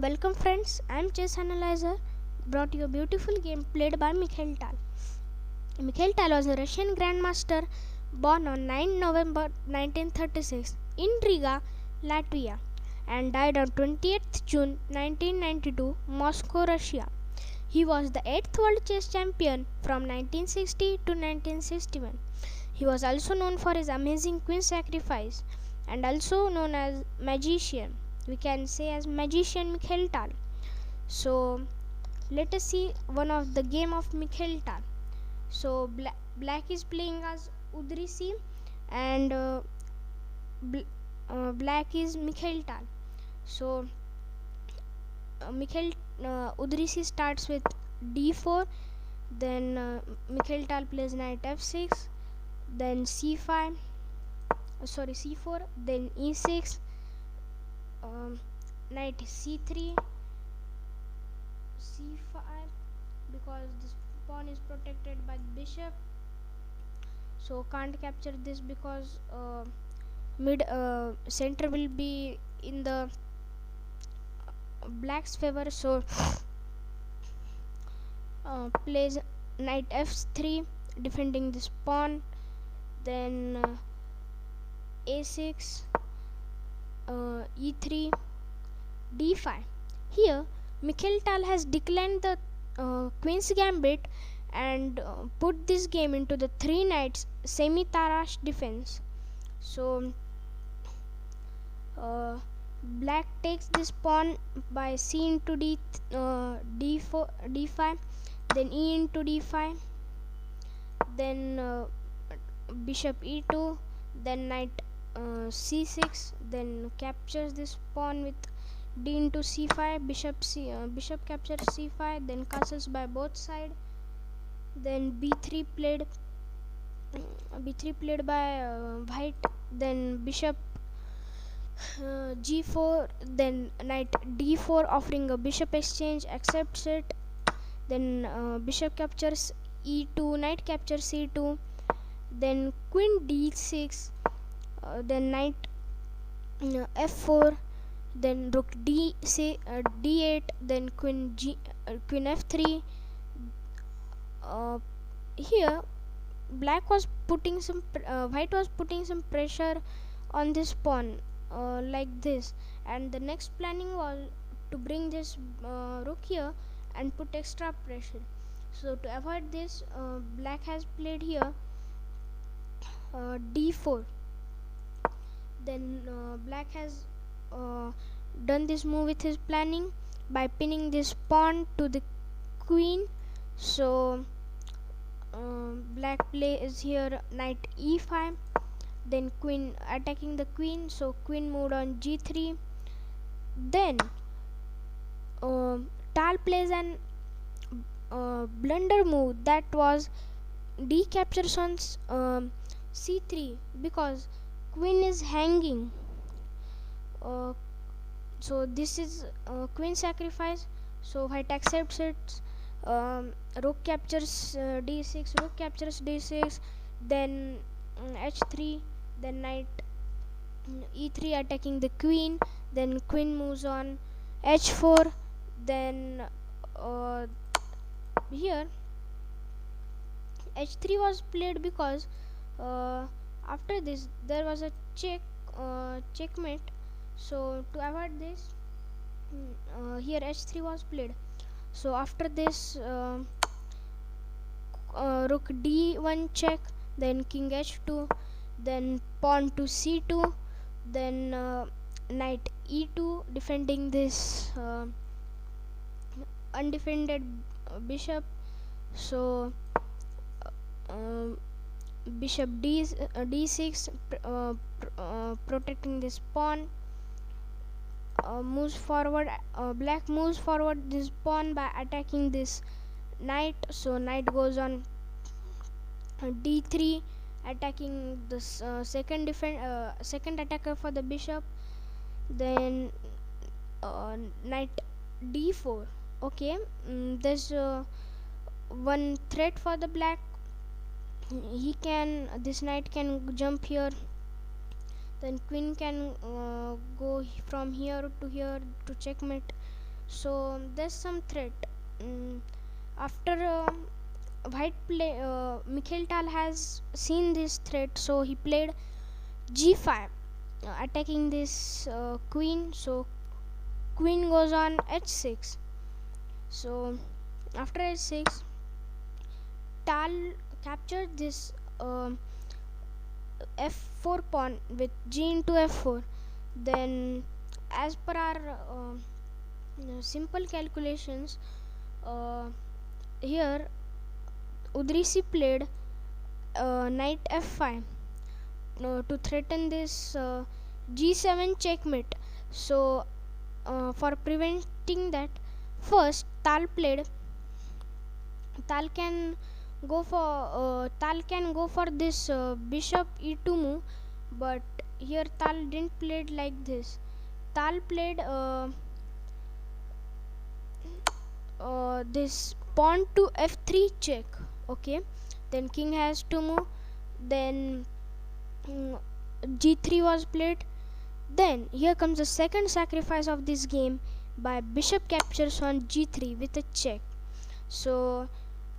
Welcome friends, I am Chess Analyzer, brought you a beautiful game played by Mikhail Tal. Mikhail Tal was a Russian grandmaster born on 9 November 1936 in Riga, Latvia and died on 20th June 1992, Moscow, Russia. He was the 8th world chess champion from 1960 to 1961. He was also known for his amazing queen sacrifice and also known as magician. We can say as magician Mikhail Tal. So let us see one of the game of Mikhail Tal. So black is playing as Udrisi and black is Mikhail Tal. So Udrisi starts with d4, then Mikhail Tal plays knight f6, then c5, c4, then e6, knight c3, c5, because this pawn is protected by the bishop, so can't capture this because mid center will be in the black's favor. So plays knight f3 defending this pawn, then a6, e3, d5. Here Mikhail Tal has declined the queen's gambit and put this game into the three knights semi-tarash defense. So black takes this pawn by c into d4, d5, then e into d5, then bishop e2, then knight c6, then captures this pawn with d into c5, bishop captures c5, then castles by both sides, then b3 played by white, then bishop g4, then knight d4 offering a bishop exchange, accepts it, then bishop captures e2, knight captures c2, then queen d6, then knight f4, then rook d8, then queen f3. Here white was putting some pressure on this pawn like this, and the next planning was to bring this rook here and put extra pressure. So to avoid this, black has played here d4. Then black has done this move with his planning by pinning this pawn to the queen. So black plays here knight e5, then queen attacking the queen, so queen moved on g3. Then Tal plays an blunder move, that was d captures on c3 because queen is hanging. So this is queen sacrifice, so white accepts it. Rook captures d6, then h3, then knight e3 attacking the queen, then queen moves on h4. Then here h3 was played because after this there was a checkmate. So to avoid this, here h3 was played. So after this, rook d1 check, then king h2, then pawn to c2, then knight e2 defending this undefended bishop. So bishop d6 protecting this pawn. Moves forward, black moves forward this pawn by attacking this knight, so knight goes on d3 attacking this second attacker for the bishop, then knight d4. Okay, there's one threat for the black. This knight can jump here, then queen can go from here to here to checkmate. So there's some threat. After Mikhail Tal has seen this threat, so he played g5, attacking this queen. So queen goes on h6. So after h6, Tal captured this f4 pawn with g into f4. Then, as per our simple calculations, uh, here Udrisi played knight f5 to threaten this g7 checkmate. So for preventing that, first Tal can go for this bishop e2 move, but here Tal didn't play it like this. Tal played this pawn to f3 check. Okay, then king has to move. Then g3 was played. Then here comes the second sacrifice of this game by bishop captures on g3 with a check. So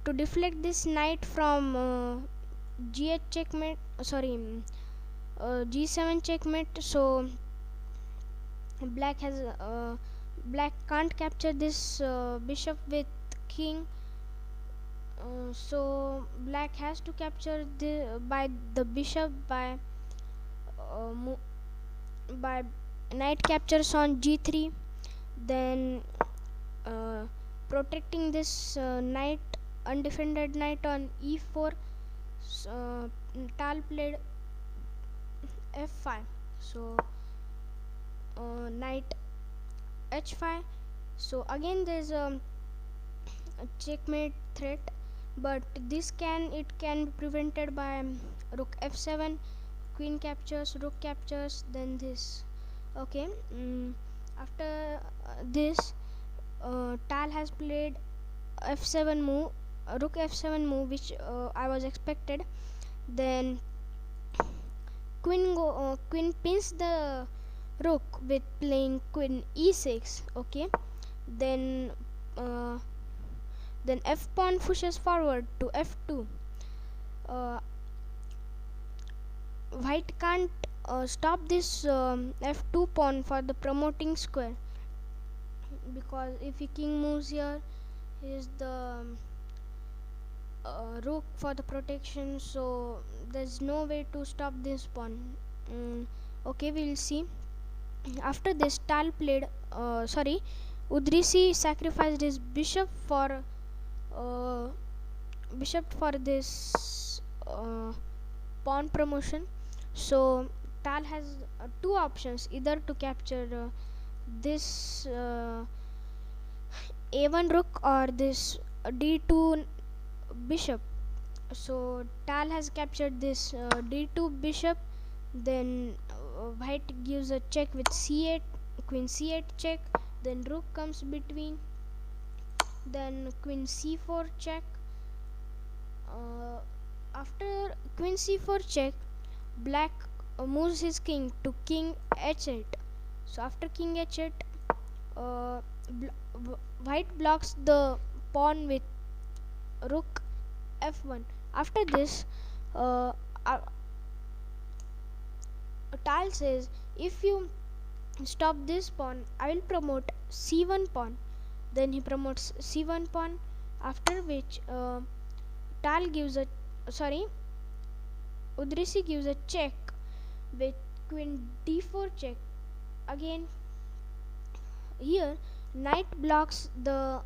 to deflect this knight from g8 checkmate, g7 checkmate, so black can't capture this bishop with king. So black has to capture the bishop uh, by knight captures on g3. Then uh, protecting this undefended knight on e4. Tal played f5. So knight h5. So again there's a checkmate threat, but it can be prevented by rook f7, queen captures, rook captures, then this. Okay, after this, Tal has played f7 move, rook f7 move, which I was expected. Then queen pins the rook with playing queen e6. Okay, then uh, f pawn pushes forward to f2. uh, White can't stop this f2 pawn for the promoting square, because if he king moves here, is the rook for the protection, so there's no way to stop this pawn. Okay, we'll see. After this, Udrisi sacrificed his uh, bishop for this pawn promotion. So Tal has two options: either to capture this a1 rook or this d2 bishop. So Tal has captured this d2 bishop. Then white gives a check with c8, queen c8 check. Then rook comes between. Then queen c4 check. After queen c4 check, black moves his king to king h8. So after king h8, white blocks the pawn with rook f1. After this, uh, uh, Tal says, if you stop this pawn, I will promote c1 pawn. Then he promotes c1 pawn, after which Tal gives a sorry Udrisi gives a check with queen d4 check. Again here knight blocks the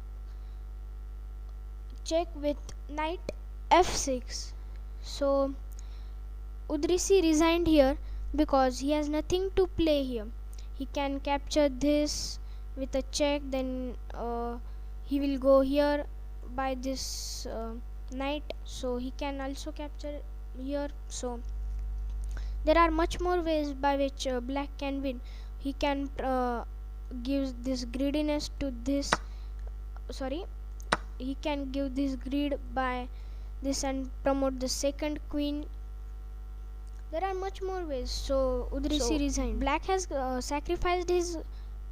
check with knight f6. So Udrisi resigned here because he has nothing to play here. He can capture this with a check, then he will go here by this knight, so he can also capture here. So there are much more ways by which black can win. He can give this greediness to this he can give this greed by this and promote the second queen. There are much more ways. So Udrisi resigned. Black has sacrificed his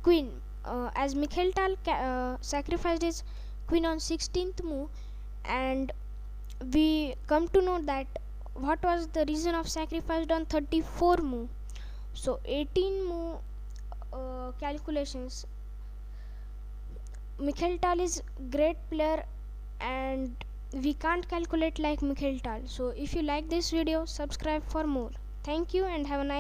queen as Mikhail Tal sacrificed his queen on 16th move, and we come to know that what was the reason of sacrifice on 34 move. So 18 move calculations. Mikhail Tal is great player, and we can't calculate like Mikhail Tal. So if you like this video, subscribe for more. Thank you and have a nice